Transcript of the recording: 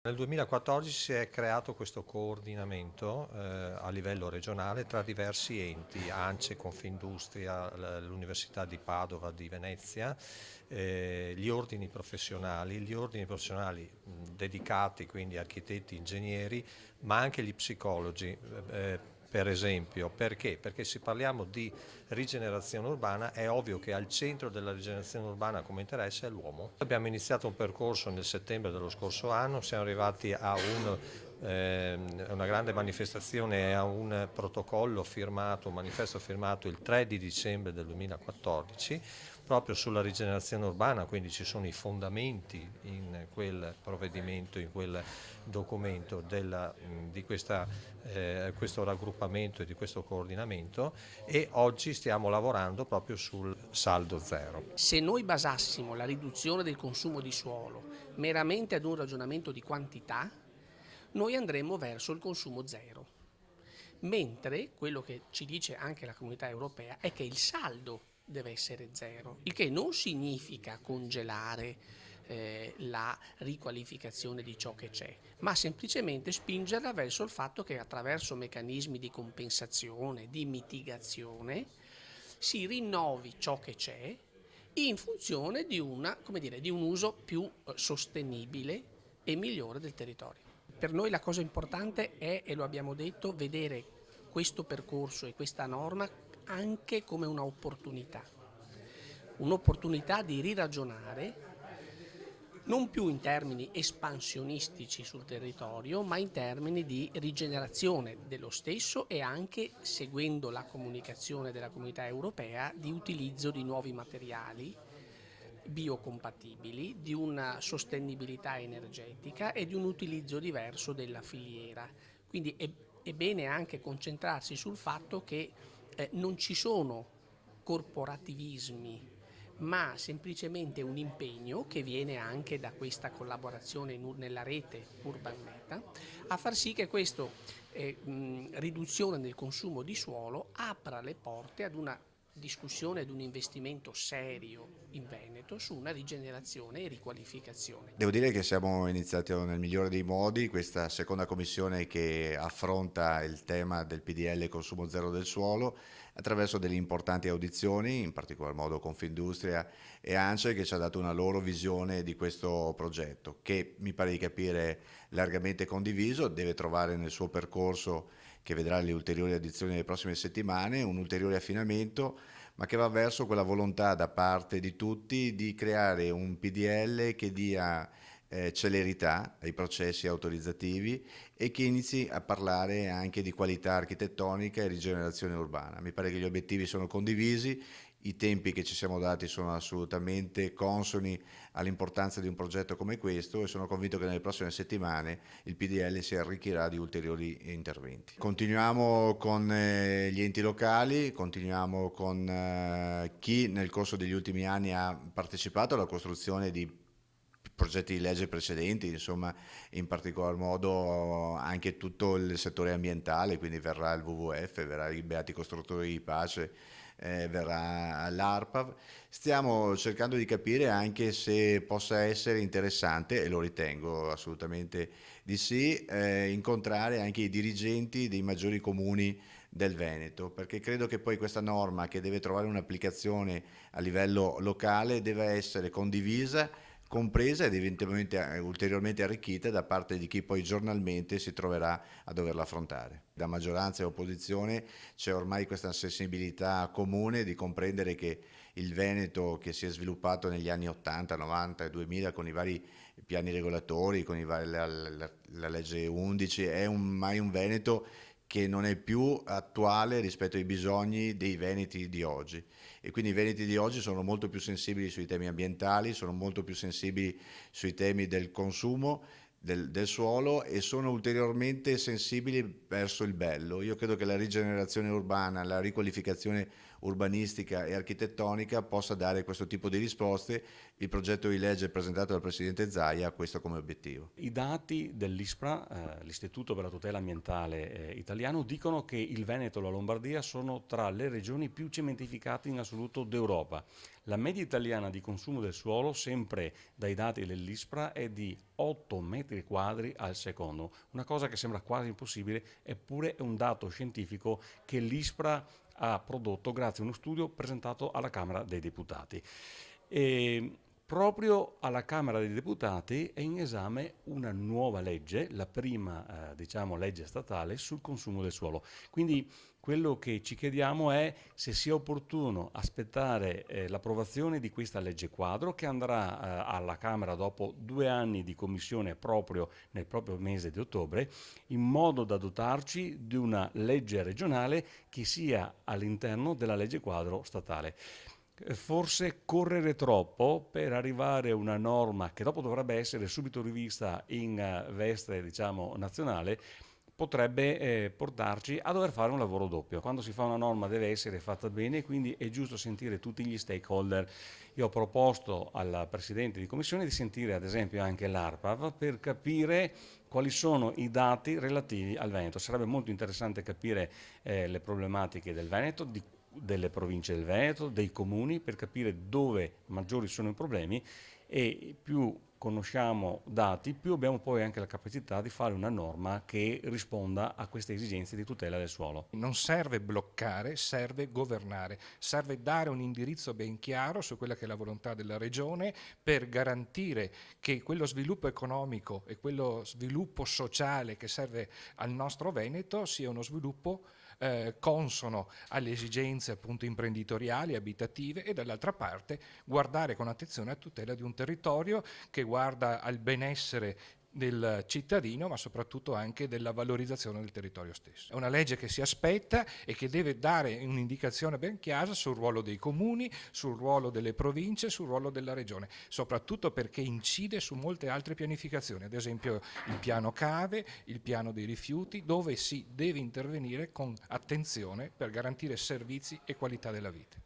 Nel 2014 si è creato questo coordinamento a livello regionale tra diversi enti, ANCE, Confindustria, l'Università di Padova, di Venezia, gli ordini professionali, dedicati quindi a architetti, ingegneri, ma anche gli psicologi. Per esempio, perché? Perché se parliamo di rigenerazione urbana è ovvio che al centro della rigenerazione urbana come interesse è l'uomo. Abbiamo iniziato un percorso nel settembre dello scorso anno, siamo arrivati a una grande manifestazione e a un protocollo firmato, un manifesto firmato il 3 di dicembre del 2014 proprio sulla rigenerazione urbana, quindi ci sono i fondamenti in quel provvedimento, in quel documento di questo raggruppamento e di questo coordinamento, e oggi stiamo lavorando proprio sul saldo zero. Se noi basassimo la riduzione del consumo di suolo meramente ad un ragionamento di quantità, noi andremo verso il consumo zero. Mentre quello che ci dice anche la Comunità Europea è che il saldo deve essere zero, il che non significa congelare la riqualificazione di ciò che c'è, ma semplicemente spingerla verso il fatto che attraverso meccanismi di compensazione, di mitigazione, si rinnovi ciò che c'è in funzione di di un uso più sostenibile e migliore del territorio. Per noi la cosa importante è, e lo abbiamo detto, vedere questo percorso e questa norma anche come un'opportunità di riragionare non più in termini espansionistici sul territorio, ma in termini di rigenerazione dello stesso e anche, seguendo la comunicazione della Comunità Europea, di utilizzo di nuovi materiali biocompatibili, di una sostenibilità energetica e di un utilizzo diverso della filiera. Quindi è bene anche concentrarsi sul fatto che non ci sono corporativismi, ma semplicemente un impegno che viene anche da questa collaborazione nella rete Urban Meta a far sì che questa riduzione del consumo di suolo apra le porte ad una discussione, ad un investimento serio in Veneto su una rigenerazione e riqualificazione. Devo dire che siamo iniziati nel migliore dei modi questa seconda commissione che affronta il tema del PDL consumo zero del suolo attraverso delle importanti audizioni, in particolar modo Confindustria e ANCE, che ci ha dato una loro visione di questo progetto, che mi pare di capire largamente condiviso, deve trovare nel suo percorso, che vedrà le ulteriori audizioni nelle prossime settimane, un ulteriore affinamento, ma che va verso quella volontà da parte di tutti di creare un PDL che dia celerità ai processi autorizzativi e che inizi a parlare anche di qualità architettonica e rigenerazione urbana. Mi pare che gli obiettivi sono condivisi, i tempi che ci siamo dati sono assolutamente consoni all'importanza di un progetto come questo e sono convinto che nelle prossime settimane il PDL si arricchirà di ulteriori interventi. Continuiamo con gli enti locali, continuiamo con chi nel corso degli ultimi anni ha partecipato alla costruzione di progetti di legge precedenti, insomma, in particolar modo anche tutto il settore ambientale, quindi verrà il WWF, verrà i Beati Costruttori di Pace, verrà l'ARPAV. Stiamo cercando di capire anche se possa essere interessante, e lo ritengo assolutamente di sì, incontrare anche i dirigenti dei maggiori comuni del Veneto, perché credo che poi questa norma, che deve trovare un'applicazione a livello locale, deve essere condivisa, compresa ed eventualmente ulteriormente arricchita da parte di chi poi giornalmente si troverà a doverla affrontare. Da maggioranza e opposizione c'è ormai questa sensibilità comune di comprendere che il Veneto, che si è sviluppato negli anni 80, 90 e 2000 con i vari piani regolatori, con la legge 11, è ormai un Veneto che non è più attuale rispetto ai bisogni dei veneti di oggi, e quindi i veneti di oggi sono molto più sensibili sui temi ambientali, sono molto più sensibili sui temi del consumo del suolo e sono ulteriormente sensibili verso il bello. Io credo che la rigenerazione urbana, la riqualificazione urbanistica e architettonica possa dare questo tipo di risposte. Il progetto di legge presentato dal Presidente Zaia ha questo come obiettivo. I dati dell'ISPRA, l'Istituto per la tutela ambientale italiano, dicono che il Veneto e la Lombardia sono tra le regioni più cementificate in assoluto d'Europa. La media italiana di consumo del suolo, sempre dai dati dell'ISPRA, è di 8 metri quadri al secondo, una cosa che sembra quasi impossibile, eppure è un dato scientifico che l'ISPRA ha prodotto grazie a uno studio presentato alla Camera dei Deputati. E proprio alla Camera dei Deputati è in esame una nuova legge, la prima legge statale sul consumo del suolo. Quindi quello che ci chiediamo è se sia opportuno aspettare l'approvazione di questa legge quadro, che andrà alla Camera dopo 2 anni di commissione proprio nel proprio mese di ottobre, in modo da dotarci di una legge regionale che sia all'interno della legge quadro statale. Forse correre troppo per arrivare a una norma che dopo dovrebbe essere subito rivista in veste, nazionale, potrebbe portarci a dover fare un lavoro doppio. Quando si fa una norma deve essere fatta bene, quindi è giusto sentire tutti gli stakeholder. Io ho proposto al Presidente di Commissione di sentire ad esempio anche l'ARPAV per capire quali sono i dati relativi al Veneto. Sarebbe molto interessante capire le problematiche del Veneto, delle province del Veneto, dei comuni, per capire dove maggiori sono i problemi, e più conosciamo dati, più abbiamo poi anche la capacità di fare una norma che risponda a queste esigenze di tutela del suolo. Non serve bloccare, serve governare, serve dare un indirizzo ben chiaro su quella che è la volontà della Regione per garantire che quello sviluppo economico e quello sviluppo sociale che serve al nostro Veneto sia uno sviluppo consono alle esigenze appunto imprenditoriali, abitative, e dall'altra parte guardare con attenzione a tutela di un territorio che guarda al benessere del cittadino, ma soprattutto anche della valorizzazione del territorio stesso. È una legge che si aspetta e che deve dare un'indicazione ben chiara sul ruolo dei comuni, sul ruolo delle province, sul ruolo della regione, soprattutto perché incide su molte altre pianificazioni, ad esempio il piano cave, il piano dei rifiuti, dove si deve intervenire con attenzione per garantire servizi e qualità della vita.